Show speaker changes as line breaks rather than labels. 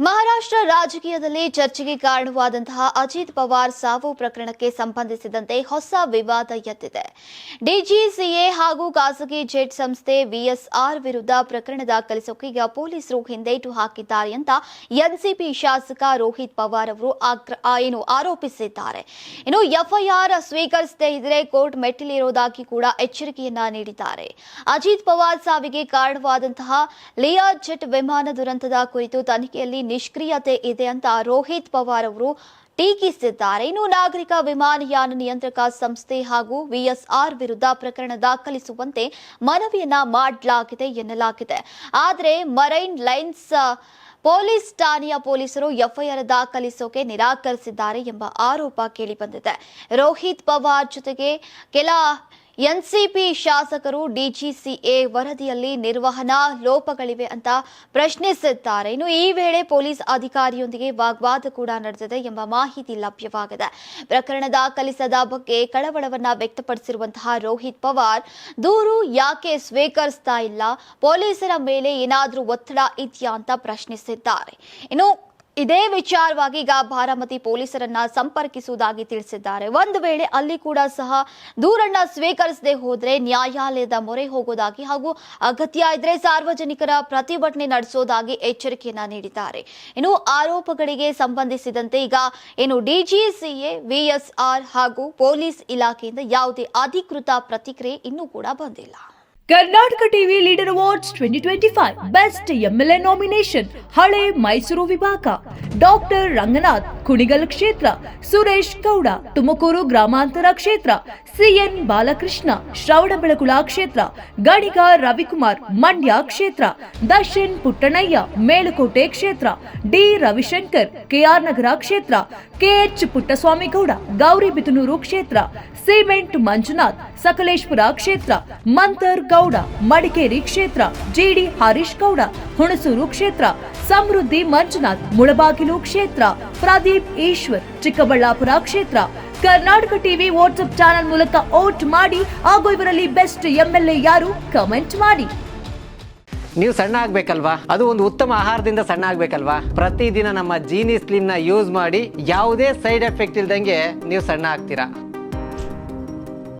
ಮಹಾರಾಷ್ಟ್ರ ರಾಜಕೀಯದಲ್ಲಿ ಚರ್ಚೆಗೆ ಕಾರಣವಾದಂತಹ ಅಜಿತ್ ಪವಾರ್ ಸಾವು ಪ್ರಕರಣಕ್ಕೆ ಸಂಬಂಧಿಸಿದಂತೆ ಹೊಸ ವಿವಾದ ಎದ್ದಿದೆ. ಡಿಜಿಸಿಎ ಹಾಗೂ ಖಾಸಗಿ ಜೆಟ್ ಸಂಸ್ಥೆ ವಿಎಸ್ಆರ್ ವಿರುದ್ಧ ಪ್ರಕರಣ ದಾಖಲಿಸೋಕೆ ಈಗ ಪೊಲೀಸರು ಹಿಂದೇಟು ಹಾಕಿದ್ದಾರೆ ಅಂತ ಎನ್ಸಿಪಿ ಶಾಸಕ ರೋಹಿತ್ ಪವಾರ್ ಅವರು ಆರೋಪಿಸಿದ್ದಾರೆ. ಇನ್ನು ಎಫ್ಐಆರ್ ಸ್ವೀಕರಿಸದೇ ಇದ್ರೆ ಕೋರ್ಟ್ ಮೆಟ್ಟಿಲೇರೋದಾಗಿ ಕೂಡ ಎಚ್ಚರಿಕೆಯನ್ನ ನೀಡಿದ್ದಾರೆ. ಅಜಿತ್ ಪವಾರ್ ಸಾವಿಗೆ ಕಾರಣವಾದಂತಹ ಲಿಯರ್ ಜೆಟ್ ವಿಮಾನ ದುರಂತದ ಕುರಿತು ತನಿಖೆಯಲ್ಲಿ ನಿಷ್ಕ್ರಿಯತೆ ಇದೆ ಅಂತ ರೋಹಿತ್ ಪವಾರ್ ಅವರು ಟೀಕಿಸಿದ್ದಾರೆ. ಇನ್ನು ನಾಗರಿಕ ವಿಮಾನಯಾನ ನಿಯಂತ್ರಕ ಸಂಸ್ಥೆ ಹಾಗೂ ವಿಎಸ್ಆರ್ ವಿರುದ್ಧ ಪ್ರಕರಣ ದಾಖಲಿಸುವಂತೆ ಮನವಿಯನ್ನ ಮಾಡಲಾಗಿದೆ ಎನ್ನಲಾಗಿದೆ. ಆದರೆ ಮರೈನ್ ಲೈನ್ಸ್ ಪೊಲೀಸ್ ಠಾಣೆಯ ಪೊಲೀಸರು ಎಫ್ಐಆರ್ ದಾಖಲಿಸೋಕೆ ನಿರಾಕರಿಸಿದ್ದಾರೆ ಎಂಬ ಆರೋಪ ಕೇಳಿಬಂದಿದೆ. ರೋಹಿತ್ ಪವಾರ್ ಜೊತೆಗೆ ಕೆಲ ಎನ್ಸಿಪಿ ಶಾಸಕರು ಡಿಜಿಸಿಎ ವರದಿಯಲ್ಲಿ ನಿರ್ವಹಣಾ ಲೋಪಗಳಿವೆ ಅಂತ ಪ್ರಶ್ನಿಸಿದ್ದಾರೆ. ಇನ್ನು ಈ ವೇಳೆ ಪೊಲೀಸ್ ಅಧಿಕಾರಿಯೊಂದಿಗೆ ವಾಗ್ವಾದ ಕೂಡ ನಡೆದಿದೆ ಎಂಬ ಮಾಹಿತಿ ಲಭ್ಯವಾಗಿದೆ. ಪ್ರಕರಣ ದಾಖಲಿಸದ ಬಗ್ಗೆ ಕಳವಳವನ್ನ ವ್ಯಕ್ತಪಡಿಸಿರುವಂತಹ ರೋಹಿತ್ ಪವಾರ್ ದೂರು ಯಾಕೆ ಸ್ವೀಕರಿಸ್ತಾ ಇಲ್ಲ, ಪೊಲೀಸರ ಮೇಲೆ ಏನಾದರೂ ಒತ್ತಡ ಇದೆಯಾ ಅಂತ ಪ್ರಶ್ನಿಸಿದ್ದಾರೆ. ಇನ್ನು ಇದೇ ವಿಚಾರವಾಗಿ ಈಗ ಬಾರಾಮತಿ ಪೊಲೀಸರನ್ನ ಸಂಪರ್ಕಿಸುವುದಾಗಿ ತಿಳಿಸಿದ್ದಾರೆ. ಒಂದು ವೇಳೆ ಅಲ್ಲಿ ಕೂಡ ಸಹ ದೂರನ್ನ ಸ್ವೀಕರಿಸದೆ ಹೋದ್ರೆ ನ್ಯಾಯಾಲಯದ ಮೊರೆ ಹೋಗೋದಾಗಿ ಹಾಗೂ ಅಗತ್ಯ ಇದ್ರೆ ಸಾರ್ವಜನಿಕರ ಪ್ರತಿಭಟನೆ ನಡೆಸೋದಾಗಿ ಎಚ್ಚರಿಕೆಯನ್ನ ನೀಡಿದ್ದಾರೆ. ಇನ್ನು ಆರೋಪಗಳಿಗೆ ಸಂಬಂಧಿಸಿದಂತೆ ಈಗ ಡಿಜಿಸಿಎ, ವಿಎಸ್ಆರ್ ಹಾಗೂ ಪೊಲೀಸ್ ಇಲಾಖೆಯಿಂದ ಯಾವುದೇ ಅಧಿಕೃತ ಪ್ರತಿಕ್ರಿಯೆ ಇನ್ನೂ ಕೂಡ ಬಂದಿಲ್ಲ.
Karnataka TV leader awards 2025 best MLA nomination ಹಳೆ ಮೈಸೂರು ವಿಭಾಗ ಡಾಕ್ಟರ್ ರಂಗನಾಥ್ ಕುಣಿಗಲ್ ಕ್ಷೇತ್ರ, ಸುರೇಶ್ ಗೌಡ ತುಮಕೂರು ಗ್ರಾಮಾಂತರ ಕ್ಷೇತ್ರ, ಸಿಎನ್ ಬಾಲಕೃಷ್ಣ ಶ್ರವಣಬೆಳಗೊಳ ಕ್ಷೇತ್ರ, ಗಣಿಗ ರವಿಕುಮಾರ್ ಮಂಡ್ಯ ಕ್ಷೇತ್ರ, ದರ್ಶನ್ ಪುಟ್ಟಣಯ್ಯ ಮೇಲುಕೋಟೆ ಕ್ಷೇತ್ರ, ಡಿ ರವಿಶಂಕರ್ ಕೆಆರ್ ನಗರ ಕ್ಷೇತ್ರ, ಕೆಎಚ್ ಪುಟ್ಟಸ್ವಾಮಿ ಗೌಡ ಗೌರಿಬಿದನೂರು ಕ್ಷೇತ್ರ, ಸಿಮೆಂಟ್ ಮಂಜುನಾಥ್ ಸಕಲೇಶ್ಪುರ ಕ್ಷೇತ್ರ, ಮಂತರ್ ಗೌಡ ಮಡಿಕೇರಿ ಕ್ಷೇತ್ರ, ಜಿಡಿ ಹರೀಶ್ ಗೌಡ ಹುಣಸೂರು ಕ್ಷೇತ್ರ, ಸಮೃದ್ಧಿ ಮಂಜುನಾಥ್ ಮುಳಬಾಗಿಲು ಕ್ಷೇತ್ರ, ಪ್ರದೀಪ್ ಈಶ್ವರ್ ಚಿಕ್ಕಬಳ್ಳಾಪುರ ಕ್ಷೇತ್ರ. ಕರ್ನಾಟಕ ಟಿವಿ ವಾಟ್ಸ್ಆಪ್ ಚಾನೆಲ್ ಮೂಲಕ ವೋಟ್ ಮಾಡಿ ಹಾಗೂ ಇವರಲ್ಲಿ ಬೆಸ್ಟ್ ಎಂಎಲ್ಎ ಯಾರು ಕಮೆಂಟ್ ಮಾಡಿ.
ನೀವು ಸಣ್ಣ ಆಗ್ಬೇಕಲ್ವಾ? ಅದು ಒಂದು ಉತ್ತಮ ಆಹಾರದಿಂದ ಸಣ್ಣ ಆಗ್ಬೇಕಲ್ವಾ? ಪ್ರತಿದಿನ ನಮ್ಮ ಜೀನಿ ಸ್ಲಿಮ್ ನ ಯೂಸ್ ಮಾಡಿ ಯಾವುದೇ ಸೈಡ್ ಎಫೆಕ್ಟ್ ಇಲ್ದಂಗೆ ನೀವು ಸಣ್ಣ ಆಗ್ತೀರಾ.